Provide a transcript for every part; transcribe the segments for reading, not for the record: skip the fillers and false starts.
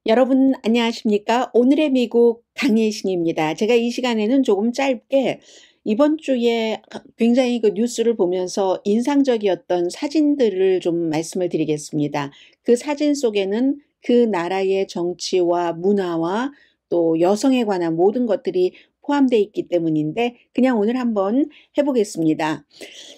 여러분 안녕하십니까? 오늘의 미국 강예신입니다. 제가 이 시간에는 조금 짧게 이번 주에 굉장히 그 뉴스를 보면서 인상적이었던 사진들을 좀 말씀을 드리겠습니다. 그 사진 속에는 그 나라의 정치와 문화와 또 여성에 관한 모든 것들이 포함되어 있기 때문인데 그냥 오늘 한번 해보겠습니다.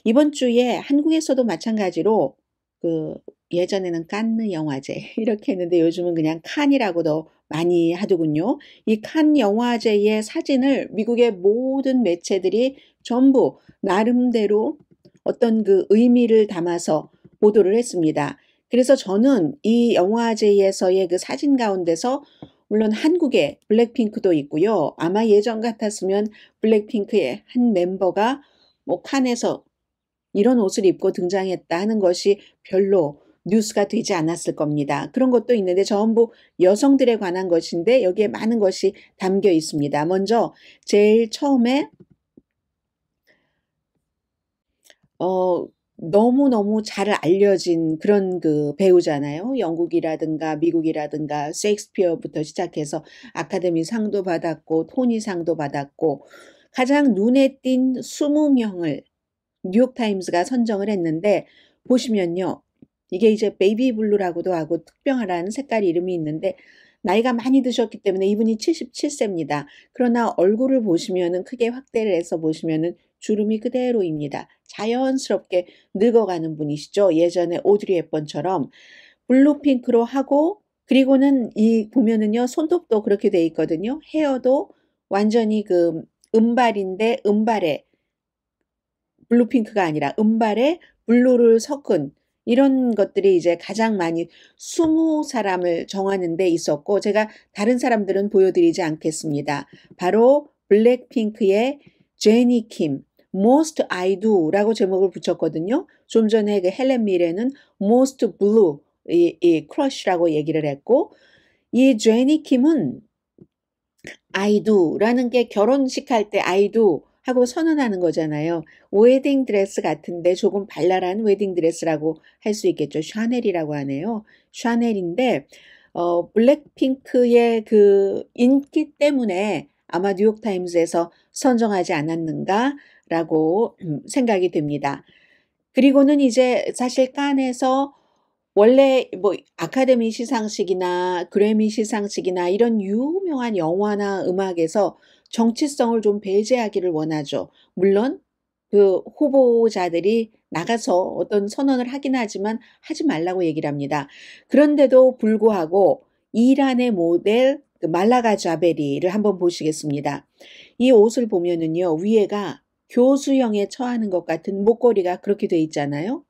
이번 주에 한국에서도 마찬가지로 그 예전에는 칸느 영화제 이렇게 했는데 요즘은 그냥 칸이라고도 많이 하더군요. 이 칸 영화제의 사진을 미국의 모든 매체들이 전부 나름대로 어떤 그 의미를 담아서 보도를 했습니다. 그래서 저는 이 영화제에서의 그 사진 가운데서 물론 한국에 블랙핑크도 있고요. 아마 예전 같았으면 블랙핑크의 한 멤버가 뭐 칸에서 이런 옷을 입고 등장했다 하는 것이 별로 뉴스가 되지 않았을 겁니다. 그런 것도 있는데 전부 여성들에 관한 것인데 여기에 많은 것이 담겨 있습니다. 먼저 제일 처음에 너무너무 잘 알려진 그런 그 배우잖아요. 영국이라든가 미국이라든가 셰익스피어부터 시작해서 아카데미 상도 받았고 토니 상도 받았고 가장 눈에 띈 20명을 뉴욕타임스가 선정을 했는데 보시면요. 이게 이제 베이비 블루라고도 하고 특별한 색깔 이름이 있는데 나이가 많이 드셨기 때문에 이분이 77세입니다. 그러나 얼굴을 보시면은 크게 확대를 해서 보시면은 주름이 그대로입니다. 자연스럽게 늙어가는 분이시죠. 예전에 오드리 헵번처럼 블루핑크로 하고 그리고는 이 보면은요. 손톱도 그렇게 돼 있거든요. 헤어도 완전히 그 은발인데 은발에 블루핑크가 아니라 은발에 블루를 섞은 이런 것들이 이제 가장 많이 20사람을 정하는 데 있었고 제가 다른 사람들은 보여드리지 않겠습니다. 바로 블랙핑크의 제니 킴, Most I Do라고 제목을 붙였거든요. 좀 전에 그 헬렌 미레는 Most Blue, 이 크러쉬라고 얘기를 했고 이 제니 킴은 I do라는 게 결혼식 할 때 I do 하고 선언하는 거잖아요. 웨딩 드레스 같은데 조금 발랄한 웨딩 드레스라고 할 수 있겠죠. 샤넬이라고 하네요. 샤넬인데 블랙핑크의 그 인기 때문에 아마 뉴욕타임스에서 선정하지 않았는가라고 생각이 됩니다. 그리고는 이제 사실 칸에서 원래 뭐 아카데미 시상식이나 그래미 시상식이나 이런 유명한 영화나 음악에서 정치성을 좀 배제하기를 원하죠. 물론 그 후보자들이 나가서 어떤 선언을 하긴 하지만 하지 말라고 얘기를 합니다. 그런데도 불구하고 이란의 모델 그 말라가 자베리를 한번 보시겠습니다. 이 옷을 보면은요, 위에가 교수형에 처하는 것 같은 목걸이가 그렇게 돼 있잖아요.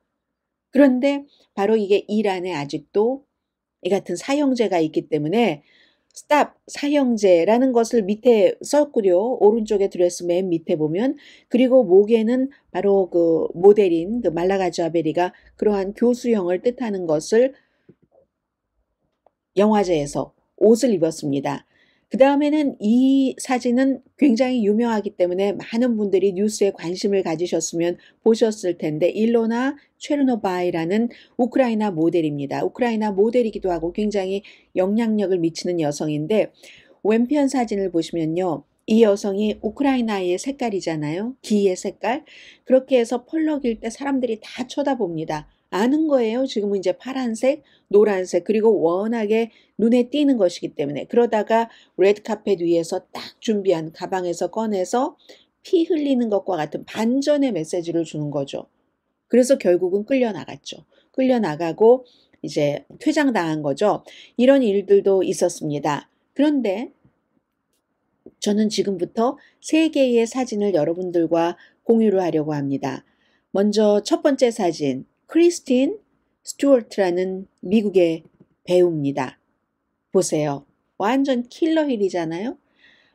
그런데 바로 이게 이란에 아직도 이 같은 사형제가 있기 때문에 스탑 사형제라는 것을 밑에 썼고요. 오른쪽에 드레스 맨 밑에 보면 그리고 목에는 바로 그 모델인 그 말라가 자베리가 그러한 교수형을 뜻하는 것을 영화제에서 옷을 입었습니다. 그 다음에는 이 사진은 굉장히 유명하기 때문에 많은 분들이 뉴스에 관심을 가지셨으면 보셨을 텐데 일로나 체르노바이라는 우크라이나 모델입니다. 우크라이나 모델이기도 하고 굉장히 영향력을 미치는 여성인데 왼편 사진을 보시면요. 이 여성이 우크라이나의 색깔이잖아요. 기의 색깔. 그렇게 해서 펄럭일 때 사람들이 다 쳐다봅니다. 아는 거예요. 지금은 이제 파란색, 노란색 그리고 워낙에 눈에 띄는 것이기 때문에 그러다가 레드카펫 위에서 딱 준비한 가방에서 꺼내서 피 흘리는 것과 같은 반전의 메시지를 주는 거죠. 그래서 결국은 끌려나갔죠. 끌려나가고 이제 퇴장당한 거죠. 이런 일들도 있었습니다. 그런데 저는 지금부터 세 개의 사진을 여러분들과 공유를 하려고 합니다. 먼저 첫 번째 사진, 크리스틴 스튜어트라는 미국의 배우입니다. 보세요. 완전 킬러 힐이잖아요.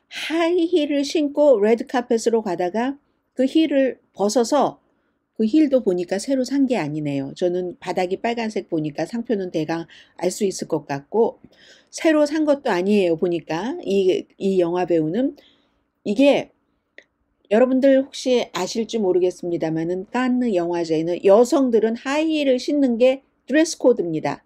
하이힐을 신고 레드카펫으로 가다가 그 힐을 벗어서 그 힐도 보니까 새로 산 게 아니네요. 저는 바닥이 빨간색 보니까 상표는 대강 알 수 있을 것 같고 새로 산 것도 아니에요. 보니까 이 영화 배우는 이게 여러분들 혹시 아실지 모르겠습니다만은 칸느 영화제에는 여성들은 하이힐을 신는 게 드레스 코드입니다.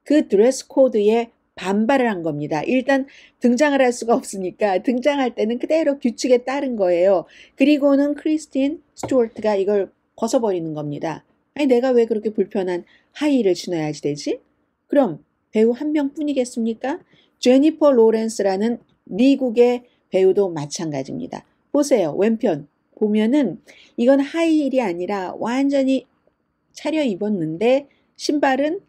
그 드레스 코드에 반발을 한 겁니다. 일단 등장을 할 수가 없으니까 등장할 때는 그대로 규칙에 따른 거예요. 그리고는 크리스틴 스튜어트가 이걸 벗어버리는 겁니다. 아니 내가 왜 그렇게 불편한 하이힐을 신어야지 되지? 그럼 배우 한 명뿐이겠습니까? 제니퍼 로렌스라는 미국의 배우도 마찬가지입니다. 보세요. 왼편 보면은 이건 하이힐이 아니라 완전히 차려입었는데 신발은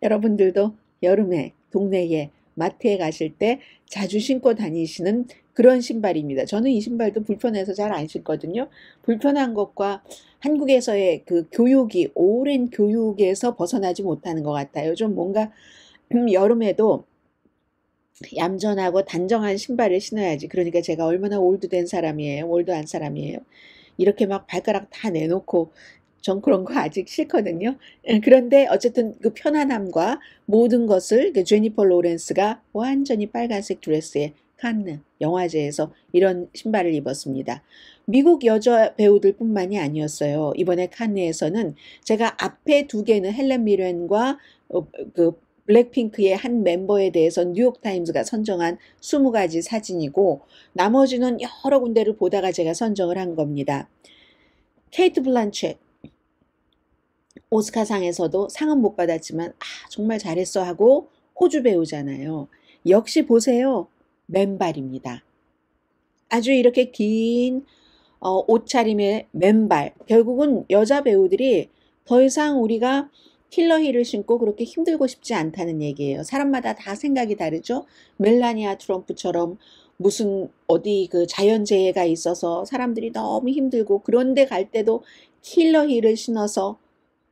여러분들도 여름에 동네에 마트에 가실 때 자주 신고 다니시는 그런 신발입니다. 저는 이 신발도 불편해서 잘 안 신거든요. 불편한 것과 한국에서의 그 교육이 오랜 교육에서 벗어나지 못하는 것 같아요. 좀 뭔가 여름에도 얌전하고 단정한 신발을 신어야지. 그러니까 제가 얼마나 올드된 사람이에요. 올드한 사람이에요. 이렇게 막 발가락 다 내놓고 전 그런 거 아직 싫거든요. 그런데 어쨌든 그 편안함과 모든 것을 그 제니퍼 로렌스가 완전히 빨간색 드레스에 칸느 영화제에서 이런 신발을 입었습니다. 미국 여자 배우들뿐만이 아니었어요. 이번에 칸느에서는 제가 앞에 두 개는 헬렌 미렌과 그 블랙핑크의 한 멤버에 대해서 뉴욕타임즈가 선정한 20가지 사진이고 나머지는 여러 군데를 보다가 제가 선정을 한 겁니다. 케이트 블란쳇 오스카상에서도 상은 못 받았지만 정말 잘했어 하고 호주 배우잖아요. 역시 보세요. 맨발입니다. 아주 이렇게 긴 옷차림의 맨발. 결국은 여자 배우들이 더 이상 우리가 킬러 힐을 신고 그렇게 힘들고 싶지 않다는 얘기예요. 사람마다 다 생각이 다르죠. 멜라니아 트럼프처럼 무슨 어디 그 자연재해가 있어서 사람들이 너무 힘들고 그런데 갈 때도 킬러 힐을 신어서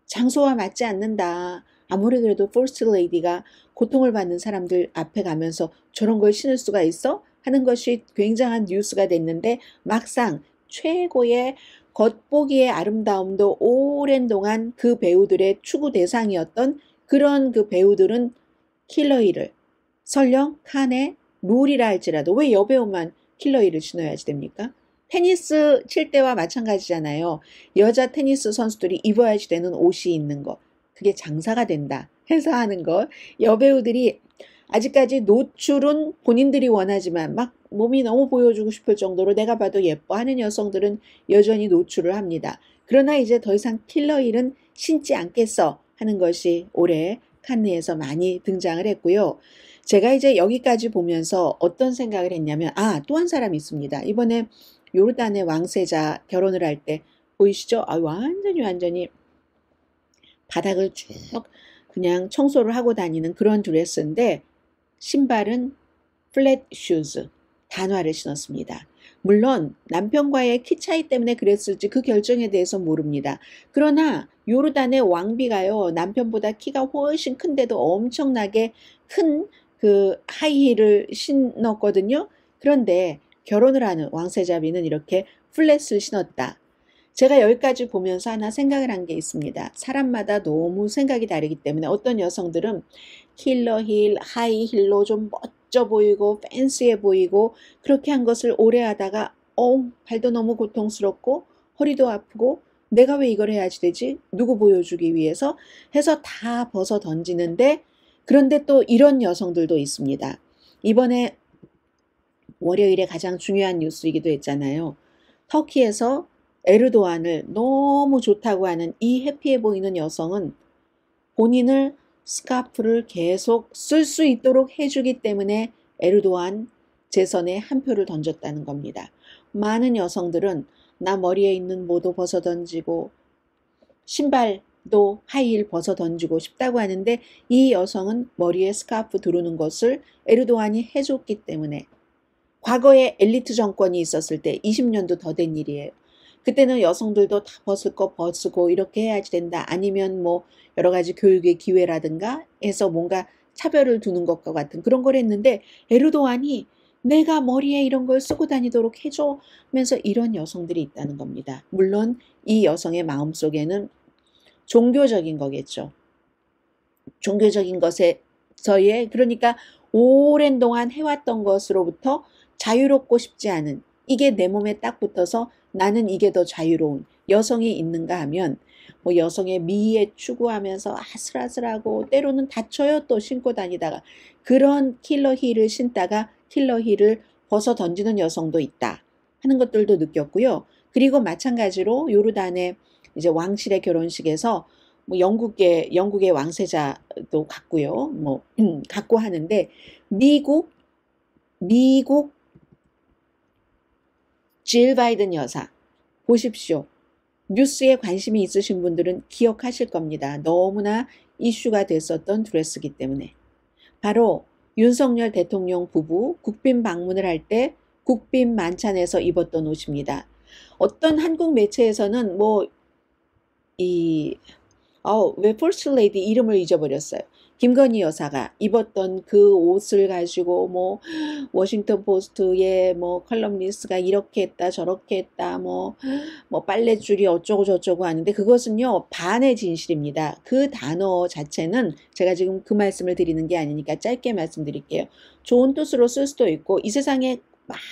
장소와 맞지 않는다. 아무리 그래도 퍼스트 레이디가 고통을 받는 사람들 앞에 가면서 저런 걸 신을 수가 있어? 하는 것이 굉장한 뉴스가 됐는데 막상 최고의 겉보기의 아름다움도 오랜 동안 그 배우들의 추구 대상이었던 그런 그 배우들은 킬러힐을 설령 칸의 룰이라 할지라도 왜 여배우만 킬러힐을 신어야지 됩니까? 테니스 칠 때와 마찬가지잖아요. 여자 테니스 선수들이 입어야지 되는 옷이 있는 거. 그게 장사가 된다 해서 하는 거. 여배우들이 아직까지 노출은 본인들이 원하지만 막 몸이 너무 보여주고 싶을 정도로 내가 봐도 예뻐하는 여성들은 여전히 노출을 합니다. 그러나 이제 더 이상 킬러힐은 신지 않겠어 하는 것이 올해 칸느에서 많이 등장을 했고요. 제가 이제 여기까지 보면서 어떤 생각을 했냐면 또 한 사람이 있습니다. 이번에 요르단의 왕세자 결혼을 할 때 보이시죠? 완전히 바닥을 쭉 그냥 청소를 하고 다니는 그런 드레스인데 신발은 플랫 슈즈, 단화를 신었습니다. 물론 남편과의 키 차이 때문에 그랬을지 그 결정에 대해서 모릅니다. 그러나 요르단의 왕비가요, 남편보다 키가 훨씬 큰데도 엄청나게 큰 그 하이힐을 신었거든요. 그런데 결혼을 하는 왕세자비는 이렇게 플랫을 신었다. 제가 여기까지 보면서 하나 생각을 한 게 있습니다. 사람마다 너무 생각이 다르기 때문에 어떤 여성들은 킬러힐, 하이힐로 좀 멋져 보이고 팬시해 보이고 그렇게 한 것을 오래 하다가 발도 너무 고통스럽고 허리도 아프고 내가 왜 이걸 해야지 되지? 누구 보여주기 위해서 해서 다 벗어 던지는데 그런데 또 이런 여성들도 있습니다. 이번에 월요일에 가장 중요한 뉴스이기도 했잖아요. 터키에서 에르도안을 너무 좋다고 하는 이 해피해 보이는 여성은 본인을 스카프를 계속 쓸 수 있도록 해주기 때문에 에르도안 재선에 한 표를 던졌다는 겁니다. 많은 여성들은 나 머리에 있는 모도 벗어 던지고 신발도 하이힐 벗어 던지고 싶다고 하는데 이 여성은 머리에 스카프 두르는 것을 에르도안이 해줬기 때문에 과거에 엘리트 정권이 있었을 때 20년도 더 된 일이에요. 그때는 여성들도 다 벗을 거 벗고 이렇게 해야지 된다. 아니면 뭐 여러 가지 교육의 기회라든가 해서 뭔가 차별을 두는 것과 같은 그런 걸 했는데 에르도안이 내가 머리에 이런 걸 쓰고 다니도록 해줘면서 이런 여성들이 있다는 겁니다. 물론 이 여성의 마음속에는 종교적인 거겠죠. 종교적인 것에서의 그러니까 오랜 동안 해왔던 것으로부터 자유롭고 싶지 않은 이게 내 몸에 딱 붙어서 나는 이게 더 자유로운 여성이 있는가 하면 뭐 여성의 미에 추구하면서 아슬아슬하고 때로는 다쳐요. 또 신고 다니다가 그런 킬러 힐을 신다가 킬러 힐을 벗어 던지는 여성도 있다 하는 것들도 느꼈고요. 그리고 마찬가지로 요르단의 이제 왕실의 결혼식에서 뭐 영국의 왕세자도 갔고요. 뭐 갔고 하는데 미국 질 바이든 여사 보십시오. 뉴스에 관심이 있으신 분들은 기억하실 겁니다. 너무나 이슈가 됐었던 드레스이기 때문에. 바로 윤석열 대통령 부부 국빈 방문을 할 때 국빈 만찬에서 입었던 옷입니다. 어떤 한국 매체에서는 왜 퍼스트 레이디 이름을 잊어버렸어요. 김건희 여사가 입었던 그 옷을 가지고 워싱턴 포스트의 컬럼니스트가 이렇게 했다 저렇게 했다 빨랫줄이 어쩌고 저쩌고 하는데 그것은요 반의 진실입니다. 그 단어 자체는 제가 지금 그 말씀을 드리는 게 아니니까 짧게 말씀드릴게요. 좋은 뜻으로 쓸 수도 있고 이 세상에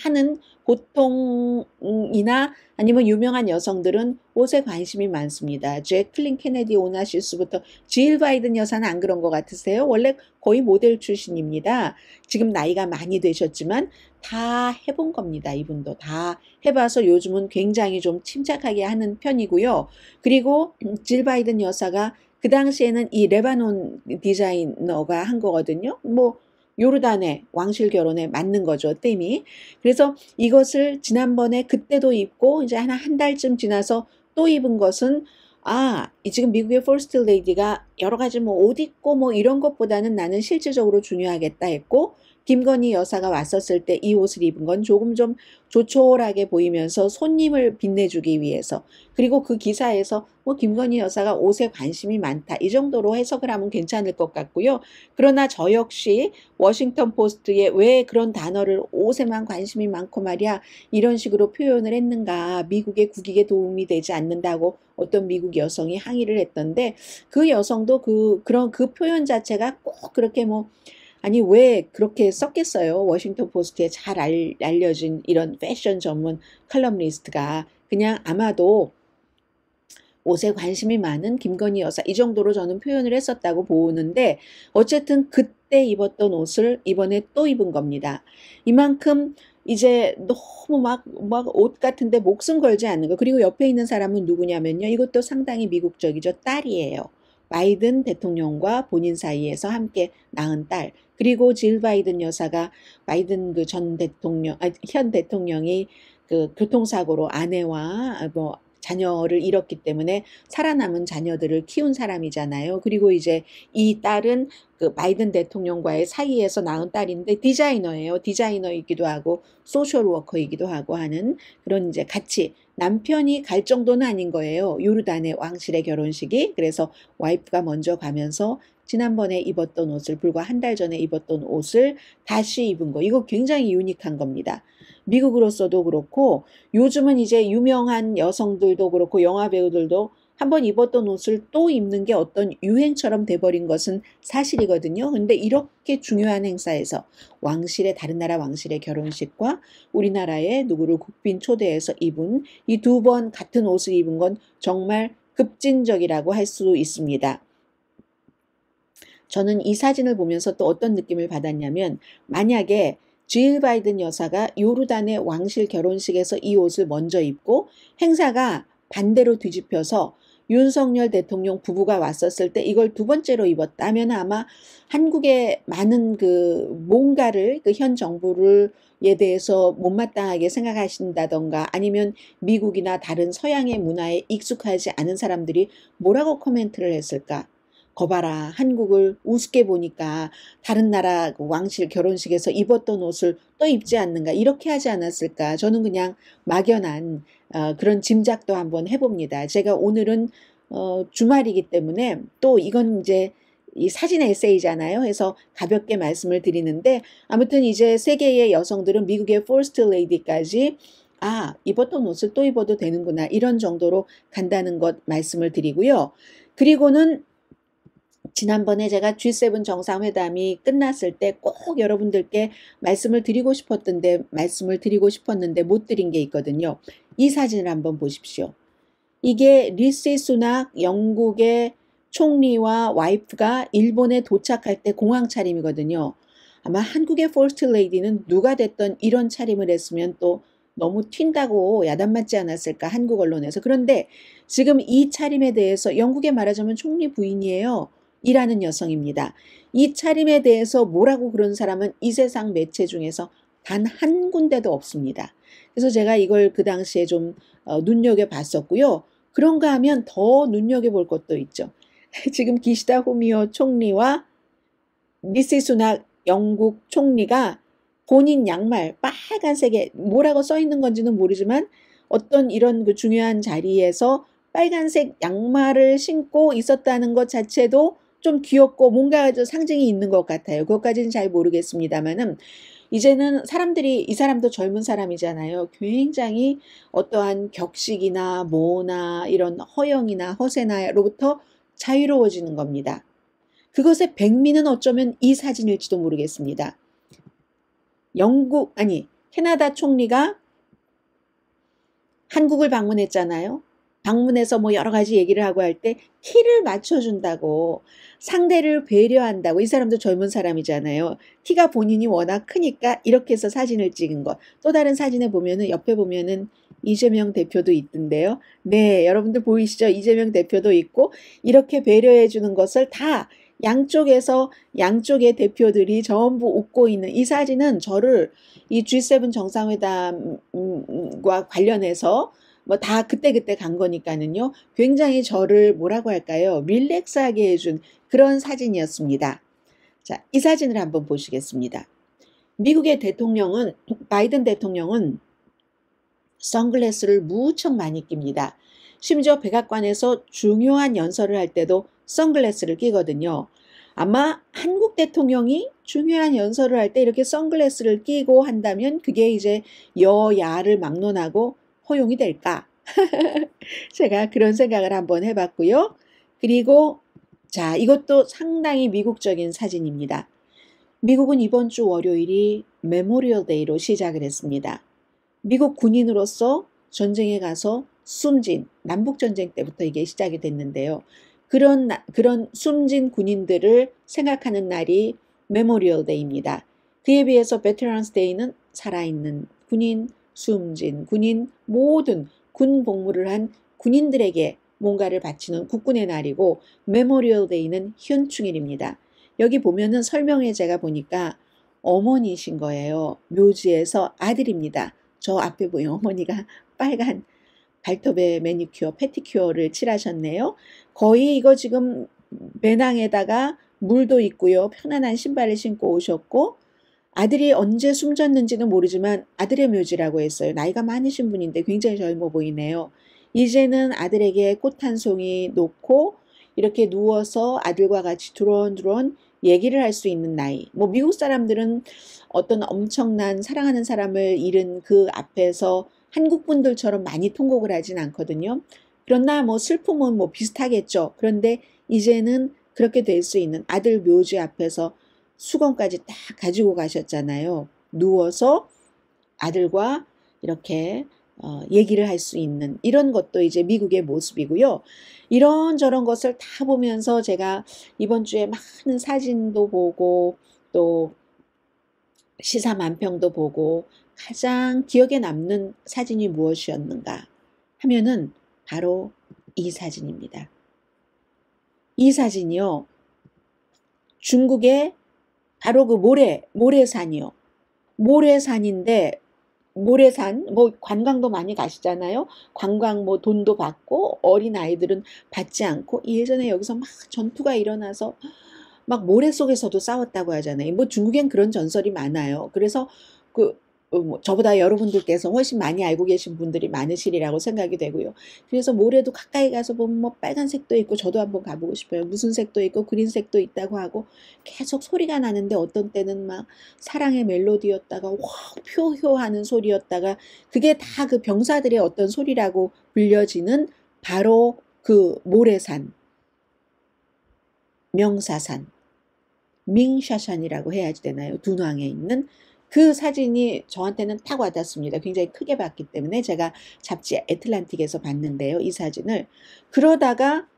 많은 보통이나 아니면 유명한 여성들은 옷에 관심이 많습니다. 제클린 케네디 오나시스부터 질 바이든 여사는 안 그런 것 같으세요? 원래 거의 모델 출신입니다. 지금 나이가 많이 되셨지만 다 해본 겁니다. 이분도 다 해봐서 요즘은 굉장히 좀 침착하게 하는 편이고요. 그리고 질 바이든 여사가 그 당시에는 이 레바논 디자이너가 한 거거든요. 요르단의 왕실 결혼에 맞는 거죠, 땜이. 그래서 이것을 지난번에 그때도 입고 이제 한 달쯤 지나서 또 입은 것은 지금 미국의 퍼스트 레이디가 여러 가지 옷 입고 이런 것보다는 나는 실질적으로 중요하겠다 했고 김건희 여사가 왔었을 때 이 옷을 입은 건 조금 좀 조촐하게 보이면서 손님을 빛내주기 위해서 그리고 그 기사에서 김건희 여사가 옷에 관심이 많다 이 정도로 해석을 하면 괜찮을 것 같고요. 그러나 저 역시 워싱턴 포스트에 왜 그런 단어를 옷에만 관심이 많고 말이야 이런 식으로 표현을 했는가 미국의 국익에 도움이 되지 않는다고 어떤 미국 여성이 항의를 했던데 그 여성도 그런 표현 자체가 꼭 그렇게 아니 왜 그렇게 썼겠어요. 워싱턴 포스트에 잘 알려진 이런 패션 전문 칼럼니스트가 그냥 아마도 옷에 관심이 많은 김건희 여사 이 정도로 저는 표현을 했었다고 보는데 어쨌든 그때 입었던 옷을 이번에 또 입은 겁니다. 이만큼 이제 너무 막 옷 같은데 목숨 걸지 않는 거. 그리고 옆에 있는 사람은 누구냐면요. 이것도 상당히 미국적이죠. 딸이에요. 바이든 대통령과 본인 사이에서 함께 낳은 딸. 그리고 질 바이든 여사가 바이든 현 대통령이 그 교통사고로 아내와 자녀를 잃었기 때문에 살아남은 자녀들을 키운 사람이잖아요. 그리고 이제 이 딸은 그 바이든 대통령과의 사이에서 낳은 딸인데 디자이너예요. 디자이너이기도 하고 소셜워커이기도 하고 하는 그런 이제 같이 남편이 갈 정도는 아닌 거예요. 요르단의 왕실의 결혼식이. 그래서 와이프가 먼저 가면서 지난번에 입었던 옷을 불과 한 달 전에 입었던 옷을 다시 입은 거. 이거 굉장히 유니크한 겁니다. 미국으로서도 그렇고 요즘은 이제 유명한 여성들도 그렇고 영화 배우들도 한번 입었던 옷을 또 입는 게 어떤 유행처럼 돼버린 것은 사실이거든요. 근데 이렇게 중요한 행사에서 다른 나라 왕실의 결혼식과 우리나라의 누구를 국빈 초대해서 입은 이 두 번 같은 옷을 입은 건 정말 급진적이라고 할 수 있습니다. 저는 이 사진을 보면서 또 어떤 느낌을 받았냐면 만약에 질 바이든 여사가 요르단의 왕실 결혼식에서 이 옷을 먼저 입고 행사가 반대로 뒤집혀서 윤석열 대통령 부부가 왔었을 때 이걸 두 번째로 입었다면 아마 한국의 많은 뭔가를 현 정부에 대해서 못마땅하게 생각하신다던가 아니면 미국이나 다른 서양의 문화에 익숙하지 않은 사람들이 뭐라고 코멘트를 했을까? 거봐라 한국을 우습게 보니까 다른 나라 왕실 결혼식에서 입었던 옷을 또 입지 않는가 이렇게 하지 않았을까 저는 그냥 막연한 그런 짐작도 한번 해봅니다. 제가 오늘은 주말이기 때문에 또 이건 이제 이 사진 에세이잖아요. 해서 가볍게 말씀을 드리는데 아무튼 이제 세계의 여성들은 미국의 퍼스트 레이디까지 입었던 옷을 또 입어도 되는구나 이런 정도로 간다는 것 말씀을 드리고요. 그리고는 지난번에 제가 G7 정상회담이 끝났을 때 꼭 여러분들께 말씀을 드리고 싶었는데 못 드린 게 있거든요. 이 사진을 한번 보십시오. 이게 리시 수낙 영국의 총리와 와이프가 일본에 도착할 때 공항 차림이거든요. 아마 한국의 퍼스트 레이디는 누가 됐던 이런 차림을 했으면 또 너무 튄다고 야단맞지 않았을까 한국 언론에서. 그런데 지금 이 차림에 대해서 영국에 말하자면 총리 부인이에요. 일하는 여성입니다. 이 차림에 대해서 뭐라고 그런 사람은 이 세상 매체 중에서 단 한 군데도 없습니다. 그래서 제가 이걸 그 당시에 좀 눈여겨봤었고요. 그런가 하면 더 눈여겨볼 것도 있죠. 지금 기시다 후미오 총리와 리시 수낙 영국 총리가 본인 양말 빨간색에 뭐라고 써 있는 건지는 모르지만 어떤 이런 그 중요한 자리에서 빨간색 양말을 신고 있었다는 것 자체도 좀 귀엽고 뭔가 상징이 있는 것 같아요. 그것까지는 잘 모르겠습니다만은 이제는 사람들이 이 사람도 젊은 사람이잖아요. 굉장히 어떠한 격식이나 뭐나 이런 허영이나 허세나로부터 자유로워지는 겁니다. 그것의 백미는 어쩌면 이 사진일지도 모르겠습니다. 캐나다 총리가 한국을 방문했잖아요. 방문해서 뭐 여러 가지 얘기를 하고 할 때 키를 맞춰준다고 상대를 배려한다고 이 사람도 젊은 사람이잖아요. 키가 본인이 워낙 크니까 이렇게 해서 사진을 찍은 것. 또 다른 사진에 보면은 옆에 보면은 이재명 대표도 있던데요. 네, 여러분들 보이시죠? 이재명 대표도 있고 이렇게 배려해 주는 것을 다 양쪽의 대표들이 전부 웃고 있는 이 사진은 저를 이 G7 정상회담과 관련해서 뭐 다 그때그때 간 거니까는요. 굉장히 저를 뭐라고 할까요? 릴렉스하게 해준 그런 사진이었습니다. 자, 이 사진을 한번 보시겠습니다. 미국의 바이든 대통령은 선글라스를 무척 많이 낍니다. 심지어 백악관에서 중요한 연설을 할 때도 선글라스를 끼거든요. 아마 한국 대통령이 중요한 연설을 할 때 이렇게 선글라스를 끼고 한다면 그게 이제 여야를 막론하고 허용이 될까? 제가 그런 생각을 한번 해봤고요. 그리고 자, 이것도 상당히 미국적인 사진입니다. 미국은 이번 주 월요일이 메모리얼 데이로 시작을 했습니다. 미국 군인으로서 전쟁에 가서 숨진 남북전쟁 때부터 이게 시작이 됐는데요. 그런 숨진 군인들을 생각하는 날이 메모리얼 데이입니다. 그에 비해서 베테랑스 데이는 살아있는 군인, 숨진 군인, 모든 군 복무를 한 군인들에게 뭔가를 바치는 국군의 날이고 메모리얼 데이는 현충일입니다. 여기 보면은 설명에 제가 보니까 어머니신 거예요. 묘지에서 아들입니다. 저 앞에 보이는 어머니가 빨간 발톱에 매니큐어, 페티큐어를 칠하셨네요. 거의 이거 지금 배낭에다가 물도 있고요. 편안한 신발을 신고 오셨고 아들이 언제 숨졌는지는 모르지만 아들의 묘지라고 했어요. 나이가 많으신 분인데 굉장히 젊어 보이네요. 이제는 아들에게 꽃 한 송이 놓고 이렇게 누워서 아들과 같이 두런두런 얘기를 할 수 있는 나이. 뭐 미국 사람들은 어떤 엄청난 사랑하는 사람을 잃은 그 앞에서 한국 분들처럼 많이 통곡을 하진 않거든요. 그러나 뭐 슬픔은 뭐 비슷하겠죠. 그런데 이제는 그렇게 될 수 있는 아들 묘지 앞에서 수건까지 딱 가지고 가셨잖아요. 누워서 아들과 이렇게 얘기를 할 수 있는 이런 것도 이제 미국의 모습이고요. 이런저런 것을 다 보면서 제가 이번 주에 많은 사진도 보고 또 시사 만평도 보고 가장 기억에 남는 사진이 무엇이었는가 하면은 바로 이 사진입니다. 이 사진이요. 중국의 바로 그 모래산이요. 모래산인데 모래산 뭐 관광도 많이 가시잖아요. 관광 뭐 돈도 받고 어린 아이들은 받지 않고 예전에 여기서 막 전투가 일어나서 막 모래 속에서도 싸웠다고 하잖아요. 뭐 중국엔 그런 전설이 많아요. 그래서 뭐 저보다 여러분들께서 훨씬 많이 알고 계신 분들이 많으시리라고 생각이 되고요. 그래서 모래도 가까이 가서 보면 뭐 빨간색도 있고 저도 한번 가보고 싶어요. 무슨 색도 있고 그린색도 있다고 하고 계속 소리가 나는데 어떤 때는 막 사랑의 멜로디였다가 확 표효하는 소리였다가 그게 다 그 병사들의 어떤 소리라고 불려지는 바로 그 모래산, 명사산, 밍샤산이라고 해야지 되나요? 둔왕에 있는 그 사진이 저한테는 딱 와닿습니다. 굉장히 크게 봤기 때문에 제가 잡지 애틀란틱에서 봤는데요. 이 사진을. 그러다가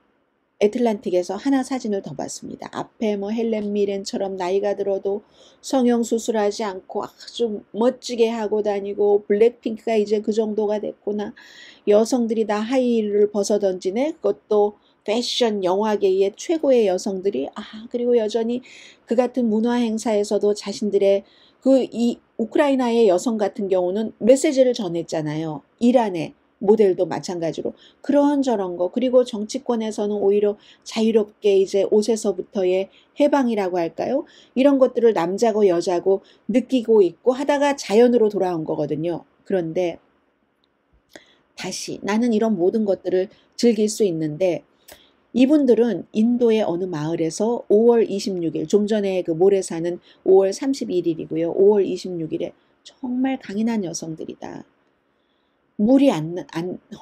애틀란틱에서 하나 사진을 더 봤습니다. 앞에 뭐 헬렌 미렌처럼 나이가 들어도 성형수술하지 않고 아주 멋지게 하고 다니고 블랙핑크가 이제 그 정도가 됐구나. 여성들이 다 하이힐을 벗어던지네. 그것도 패션 영화계의 최고의 여성들이 그리고 여전히 그 같은 문화 행사에서도 자신들의 이 우크라이나의 여성 같은 경우는 메시지를 전했잖아요. 이란의 모델도 마찬가지로 그런저런 거 그리고 정치권에서는 오히려 자유롭게 이제 옷에서부터의 해방이라고 할까요? 이런 것들을 남자고 여자고 느끼고 있고 하다가 자연으로 돌아온 거거든요. 그런데 다시 나는 이런 모든 것들을 즐길 수 있는데 이분들은 인도의 어느 마을에서 5월 26일, 좀 전에 그 모래사는 5월 31일이고요. 5월 26일에 정말 강인한 여성들이다. 물이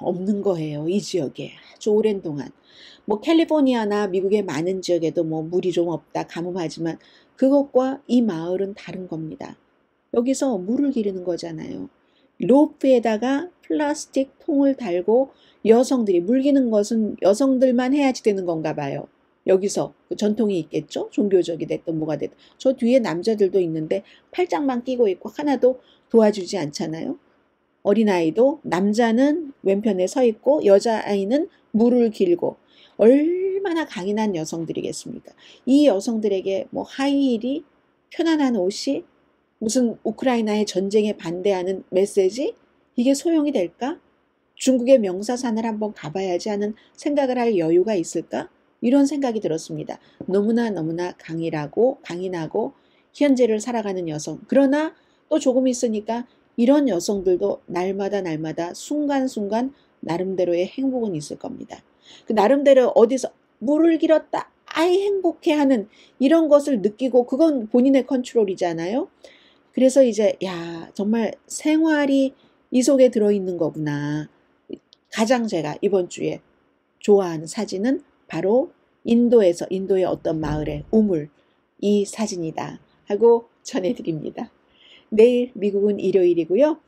없는 거예요. 이 지역에 아주 오랜 동안. 뭐 캘리포니아나 미국의 많은 지역에도 뭐 물이 좀 없다 가뭄하지만 그것과 이 마을은 다른 겁니다. 여기서 물을 기르는 거잖아요. 로프에다가 플라스틱 통을 달고 여성들이 물 기는 것은 여성들만 해야지 되는 건가 봐요. 여기서 그 전통이 있겠죠? 종교적이 됐든 뭐가 됐든. 저 뒤에 남자들도 있는데 팔짱만 끼고 있고 하나도 도와주지 않잖아요. 어린아이도 남자는 왼편에 서 있고 여자아이는 물을 길고 얼마나 강인한 여성들이겠습니까? 이 여성들에게 뭐 하이힐이 편안한 옷이 무슨 우크라이나의 전쟁에 반대하는 메시지? 이게 소용이 될까? 중국의 명사산을 한번 가봐야지 하는 생각을 할 여유가 있을까? 이런 생각이 들었습니다. 너무나 강인하고 현재를 살아가는 여성. 그러나 또 조금 있으니까 이런 여성들도 날마다 순간순간 나름대로의 행복은 있을 겁니다. 그 나름대로 어디서 물을 길었다. 아이 행복해하는 이런 것을 느끼고 그건 본인의 컨트롤이잖아요. 그래서 이제 정말 생활이 이 속에 들어있는 거구나. 가장 제가 이번 주에 좋아하는 사진은 바로 인도의 어떤 마을의 우물 이 사진이다 하고 전해드립니다. 내일 미국은 일요일이고요.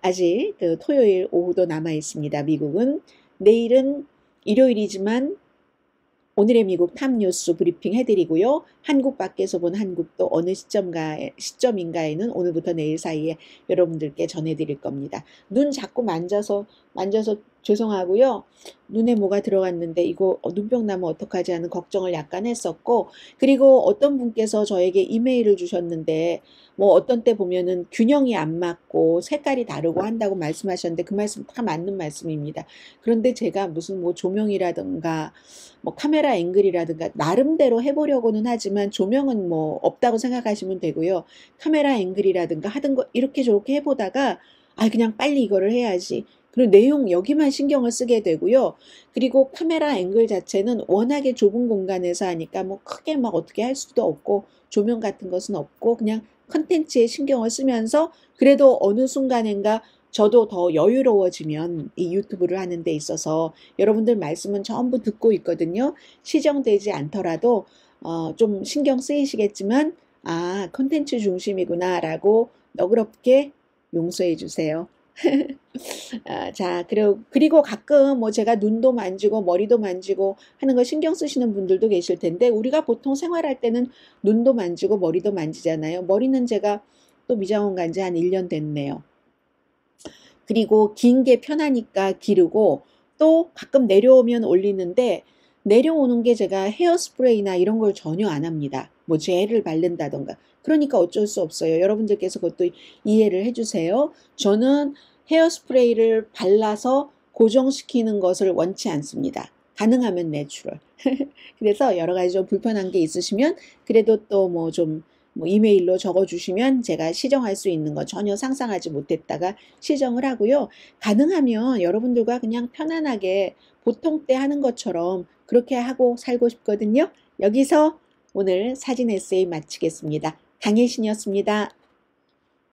아직 그 토요일 오후도 남아 있습니다. 미국은 내일은 일요일이지만 오늘의 미국 탑뉴스 브리핑 해드리고요. 한국 밖에서 본 한국도 어느 시점인가에는 오늘부터 내일 사이에 여러분들께 전해드릴 겁니다. 눈 자꾸 만져서 죄송하고요. 눈에 뭐가 들어갔는데 이거 눈병 나면 어떡하지 하는 걱정을 약간 했었고 그리고 어떤 분께서 저에게 이메일을 주셨는데 뭐 어떤 때 보면은 균형이 안 맞고 색깔이 다르고 한다고 말씀하셨는데 그 말씀 다 맞는 말씀입니다. 그런데 제가 무슨 뭐 조명이라든가 뭐 카메라 앵글이라든가 나름대로 해보려고는 하지만 조명은 뭐 없다고 생각하시면 되고요. 카메라 앵글이라든가 하던 거 이렇게 저렇게 해보다가 그냥 빨리 이거를 해야지. 그리고 내용 여기만 신경을 쓰게 되고요. 그리고 카메라 앵글 자체는 워낙에 좁은 공간에서 하니까 뭐 크게 막 어떻게 할 수도 없고 조명 같은 것은 없고 그냥 컨텐츠에 신경을 쓰면서 그래도 어느 순간인가 저도 더 여유로워지면 이 유튜브를 하는 데 있어서 여러분들 말씀은 전부 듣고 있거든요. 시정되지 않더라도 좀 신경 쓰이시겠지만 컨텐츠 중심이구나 라고 너그럽게 용서해 주세요. 자, 그리고 가끔 뭐 제가 눈도 만지고 머리도 만지고 하는 거 신경 쓰시는 분들도 계실 텐데 우리가 보통 생활할 때는 눈도 만지고 머리도 만지잖아요. 머리는 제가 또 미장원 간 지 한 1년 됐네요. 그리고 긴 게 편하니까 기르고 또 가끔 내려오면 올리는데 내려오는 게 제가 헤어스프레이나 이런 걸 전혀 안 합니다. 뭐 젤을 바른다던가. 그러니까 어쩔 수 없어요. 여러분들께서 그것도 이해를 해주세요. 저는 헤어스프레이를 발라서 고정시키는 것을 원치 않습니다. 가능하면 내추럴. 그래서 여러 가지 좀 불편한 게 있으시면 그래도 또 뭐 이메일로 적어주시면 제가 시정할 수 있는 거 전혀 상상하지 못했다가 시정을 하고요. 가능하면 여러분들과 그냥 편안하게 보통 때 하는 것처럼 그렇게 하고 살고 싶거든요. 여기서 오늘 사진 에세이 마치겠습니다. 강혜신이었습니다.